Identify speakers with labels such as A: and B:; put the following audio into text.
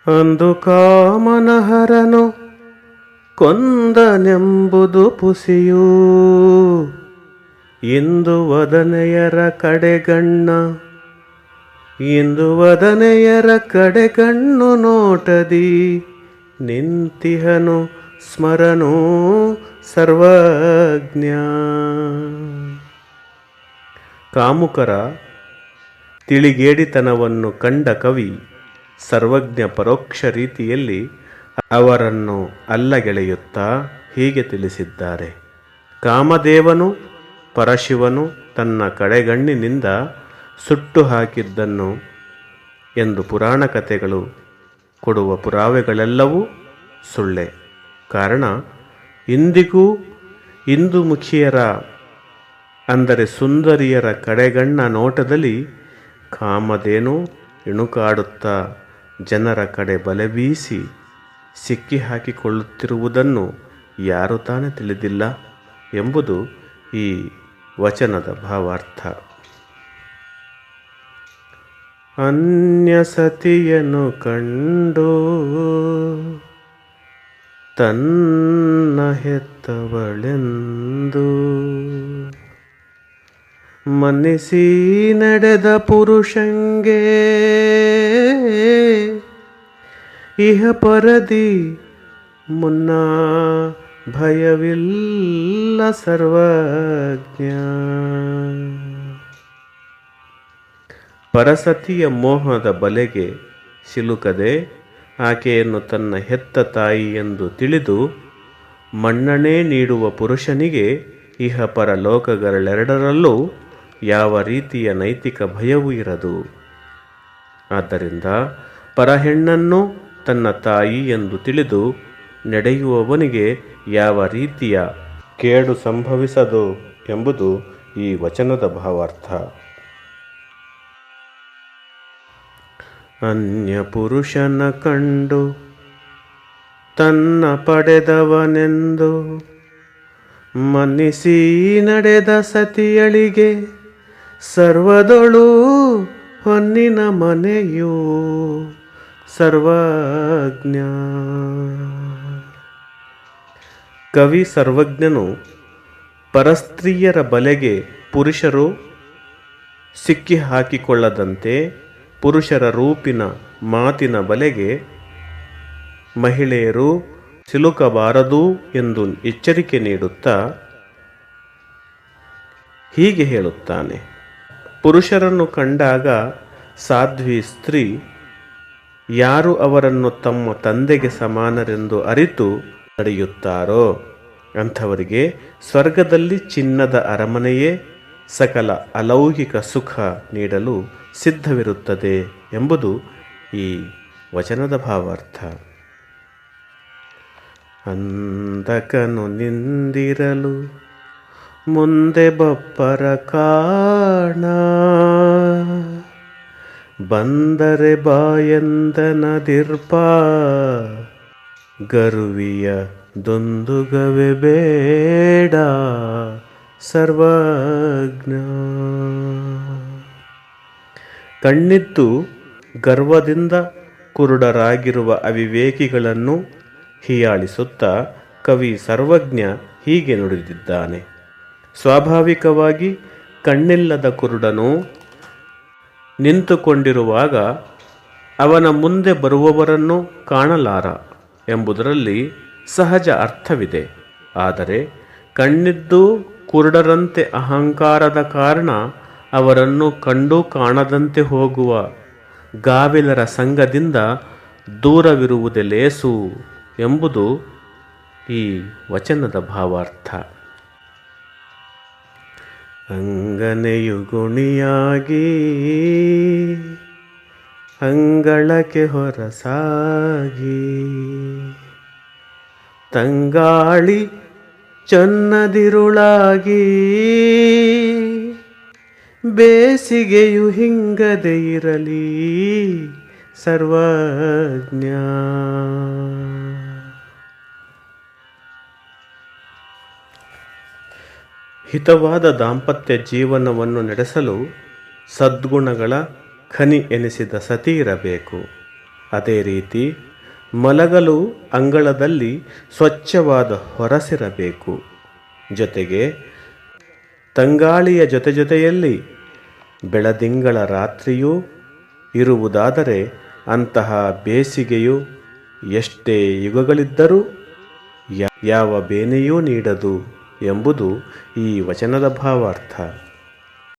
A: ಅಂದು ಕಾಮನಹರನು ಕೊಂದನೆಂಬುದು ಪುಸಿಯೂ, ಇಂದು ವದನೆಯರ ಕಡೆಗಣ್ಣ, ಇಂದು ವದನೆಯರ ಕಡೆಗಣ್ಣು ನೋಟದಿ ನಿಂತಿಹನು ಸ್ಮರನು ಸರ್ವಜ್ಞ. ಕಾಮುಕರ ತಿಳಿಗೇಡಿತನವನ್ನು ಕಂಡ ಕವಿ ಸರ್ವಜ್ಞ ಪರೋಕ್ಷ ರೀತಿಯಲ್ಲಿ ಅವರನ್ನು ಅಲ್ಲಗೆಳೆಯುತ್ತಾ ಹೀಗೆ ತಿಳಿಸಿದ್ದಾರೆ. ಕಾಮದೇವನು ಪರಶಿವನು ತನ್ನ ಕಡೆಗಣ್ಣಿನಿಂದ ಸುಟ್ಟು ಹಾಕಿದ್ದನ್ನು ಎಂದು ಪುರಾಣ ಕಥೆಗಳು ಕೊಡುವ ಪುರಾವೆಗಳೆಲ್ಲವೂ ಸುಳ್ಳೆ. ಕಾರಣ ಇಂದಿಗೂ ಇಂದುಮುಖಿಯರ ಅಂದರೆ ಸುಂದರಿಯರ ಕಡೆಗಣ್ಣ ನೋಟದಲ್ಲಿ ಕಾಮಧೇನು ಇಣುಕಾಡುತ್ತಾ ಜನರ ಕಡೆ ಬಲೆ ಬೀಸಿ ಸಿಕ್ಕಿ ಹಾಕಿಕೊಳ್ಳುತ್ತಿರುವುದನ್ನು ಯಾರು ತಾನೇ ತಿಳಿದಿಲ್ಲ ಎಂಬುದು ಈ ವಚನದ ಭಾವಾರ್ಥ. ಅನ್ಯ ಸತಿಯನ್ನು ಕಂಡು ತನ್ನ ಹೆತ್ತವಳೆಂದು ಮನ್ನಿಸಿ ನಡೆದ ಪುರುಷಂಗೆ ಇಹ ಪರದಿ ಮುನ್ನ ಭಯವಿಲ್ಲ ಸರ್ವಜ್ಞ. ಪರಸತಿಯ ಮೋಹದ ಬಲೆಗೆ ಸಿಲುಕದೆ ಆಕೆಯನ್ನು ತನ್ನ ಹೆತ್ತ ತಾಯಿ ಎಂದು ತಿಳಿದು ಮನ್ನಣೆ ನೀಡುವ ಪುರುಷನಿಗೆ ಇಹ ಪರಲೋಕಗಳೆರಡರಲ್ಲೂ ಯಾವ ರೀತಿಯ ನೈತಿಕ ಭಯವೂ ಇರದು. ಆದ್ದರಿಂದ ಪರಹೆಣ್ಣನ್ನು ತನ್ನ ತಾಯಿ ಎಂದು ತಿಳಿದು ನಡೆಯುವವನಿಗೆ ಯಾವ ರೀತಿಯ ಕೇಡು ಸಂಭವಿಸದು ಎಂಬುದು ಈ ವಚನದ ಭಾವಾರ್ಥ. ಅನ್ಯ ಪುರುಷನ ಕಂಡು ತನ್ನ ಪಡೆದವನೆಂದು ಮನ್ನಿಸಿ ನಡೆದ ಸತಿಯಳಿಗೆ ಸರ್ವದೊಳು ಹೊನ್ನಿನ ಮನೆಯೂ ಸರ್ವಜ್ಞ. ಕವಿ ಸರ್ವಜ್ಞನು ಪರಸ್ತ್ರೀಯರ ಬಲೆಗೆ ಪುರುಷರು ಸಿಕ್ಕಿ ಹಾಕಿಕೊಳ್ಳದಂತೆ ಪುರುಷರ ರೂಪಿನ ಮಾತಿನ ಬಲೆಗೆ ಮಹಿಳೆಯರು ಸಿಲುಕಬಾರದು ಎಂದು ಎಚ್ಚರಿಕೆ ನೀಡುತ್ತಾ ಹೀಗೆ ಹೇಳುತ್ತಾನೆ. ಪುರುಷರನ್ನು ಕಂಡಾಗ ಸಾಧ್ವಿ ಸ್ತ್ರೀ ಯಾರು ಅವರನ್ನು ತಮ್ಮ ತಂದೆಗೆ ಸಮಾನರೆಂದು ಅರಿತು ನಡೆಯುತ್ತಾರೋ ಅಂಥವರಿಗೆ ಸ್ವರ್ಗದಲ್ಲಿ ಚಿನ್ನದ ಅರಮನೆಯೇ ಸಕಲ ಅಲೌಕಿಕ ಸುಖ ನೀಡಲು ಸಿದ್ಧವಿರುತ್ತದೆ ಎಂಬುದು ಈ ವಚನದ ಭಾವಾರ್ಥ. ಅಂದಕನು ನಿಂದಿರಲು ಮುಂದೆ ಬಪ್ಪರ ಕಾಣ, ಬಂದರೆ ಬಾಯಂದನದಿರ್ಪ ಗರುವಿಯ ದೊಂದುಗವೆ ಬೇಡ ಸರ್ವಜ್ಞ. ಕಣ್ಣಿದ್ದು ಗರ್ವದಿಂದ ಕುರುಡರಾಗಿರುವ ಅವಿವೇಕಿಗಳನ್ನು ಹೀಯಾಳಿಸುತ್ತಾ ಕವಿ ಸರ್ವಜ್ಞ ಹೀಗೆ ನುಡಿದಿದ್ದಾನೆ. ಸ್ವಾಭಾವಿಕವಾಗಿ ಕಣ್ಣಿಲ್ಲದ ಕುರುಡನು ನಿಂತುಕೊಂಡಿರುವಾಗ ಅವನ ಮುಂದೆ ಬರುವವರನ್ನು ಕಾಣಲಾರ ಎಂಬುದರಲ್ಲಿ ಸಹಜ ಅರ್ಥವಿದೆ. ಆದರೆ ಕಣ್ಣಿದ್ದು ಕುರುಡರಂತೆ ಅಹಂಕಾರದ ಕಾರಣ ಅವರನ್ನು ಕಂಡು ಕಾಣದಂತೆ ಹೋಗುವ ಗಾವಿಲರ ಸಂಘದಿಂದ ದೂರವಿರುವುದೇ ಲೇಸು ಎಂಬುದು ಈ ವಚನದ ಭಾವಾರ್ಥ. ಅಂಗನೆಯು ಗುಣಿಯಾಗಿ ಅಂಗಳಕ್ಕೆ ಹೊರಸಾಗಿ ತಂಗಾಳಿ ಚನ್ನದಿರುಳಾಗಿ ಬೇಸಿಗೆಯು ಹಿಂಗದೆ ಇರಲಿ ಸರ್ವಜ್ಞ. ಹಿತವಾದ ದಾಂಪತ್ಯ ಜೀವನವನ್ನು ನಡೆಸಲು ಸದ್ಗುಣಗಳ ಖನಿ ಎನಿಸಿದ ಸತಿ ಇರಬೇಕು. ಅದೇ ರೀತಿ ಮಲಗಲು ಅಂಗಳದಲ್ಲಿ ಸ್ವಚ್ಛವಾದ ಹೊರಸಿರಬೇಕು. ಜೊತೆಗೆ ತಂಗಾಳಿಯ ಜೊತೆಯಲ್ಲಿ ಬೆಳದಿಂಗಳ ರಾತ್ರಿಯೂ ಇರುವುದಾದರೆ ಅಂತಹ ಬೇಸಿಗೆಯು ಎಷ್ಟೇ ಯುಗಗಳಿದ್ದರೂ ಯಾವ ಬೇನೆಯೂ ನೀಡದು ಎಂಬುದು ಈ ವಚನದ ಭಾವಾರ್ಥ.